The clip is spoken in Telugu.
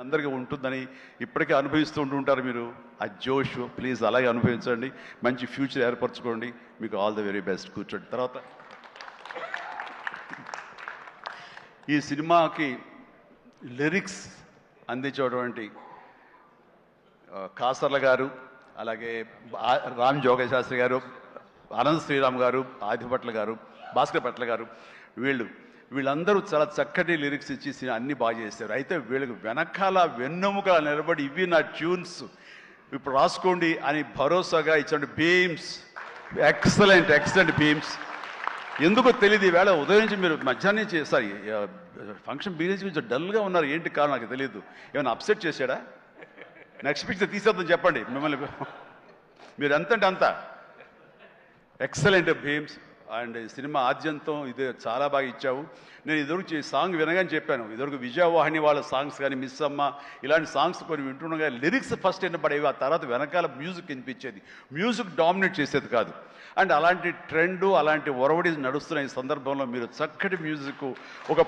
అందరికీ ఉంటుందని ఇప్పటికే అనుభవిస్తూ ఉంటుంటారు మీరు. ఆ జోష్ ప్లీజ్ అలాగే అనుభవించండి, మంచి ఫ్యూచర్ ఏర్పరచుకోండి. మీకు ఆల్ ది వెరీ బెస్ట్. కూర్చోండి. తర్వాత ఈ సినిమాకి లిరిక్స్ అందించేటువంటి కాసర్ల గారు, అలాగే రామ్ జోగశాస్త్రి గారు, అనంత్ శ్రీరామ్ గారు, ఆదిపట్ల గారు, భాస్కర్ పట్ల గారు, వీళ్ళందరూ చాలా చక్కటి లిరిక్స్ ఇచ్చి అన్ని బాగా చేశారు. అయితే వీళ్ళకి వెనకాల వెన్నెముక నిలబడి ఇవి నా ట్యూన్స్ ఇప్పుడు రాసుకోండి అని భరోసాగా ఇచ్చిన బీమ్స్, ఎక్సలెంట్ బీమ్స్. ఎందుకో తెలియదు, ఈవేళ ఉదయం నుంచి మీరు మధ్యాహ్నం నుంచి సారీ ఫంక్షన్ బిగినింగ్ కొంచెం డల్గా ఉన్నారు. ఏంటి కారణం నాకు తెలియదు. ఏమైనా అప్సెట్ చేశాడా? నెక్స్ట్ పిక్చర్ తీసేద్దాం చెప్పండి. మిమ్మల్ని మీరు ఎంత అంటే అంత ఎక్సలెంట్ భీమ్స్. అండ్ సినిమా ఆద్యంతం ఇది చాలా బాగా ఇచ్చావు. నేను ఇదివరకు సాంగ్ వినగానే చెప్పాను, ఇదివరకు విజయవాహిని వాళ్ళ సాంగ్స్ కానీ, మిస్ అమ్మ ఇలాంటి సాంగ్స్ కొన్ని వింటుండగా లిరిక్స్ ఫస్ట్ వినపడేవి, ఆ తర్వాత వెనకాల మ్యూజిక్ వినిపించేది. మ్యూజిక్ డామినేట్ చేసేది కాదు. అండ్ అలాంటి ట్రెండు, అలాంటి ఒరవడి నడుస్తున్న ఈ సందర్భంలో మీరు చక్కటి మ్యూజిక్, ఒక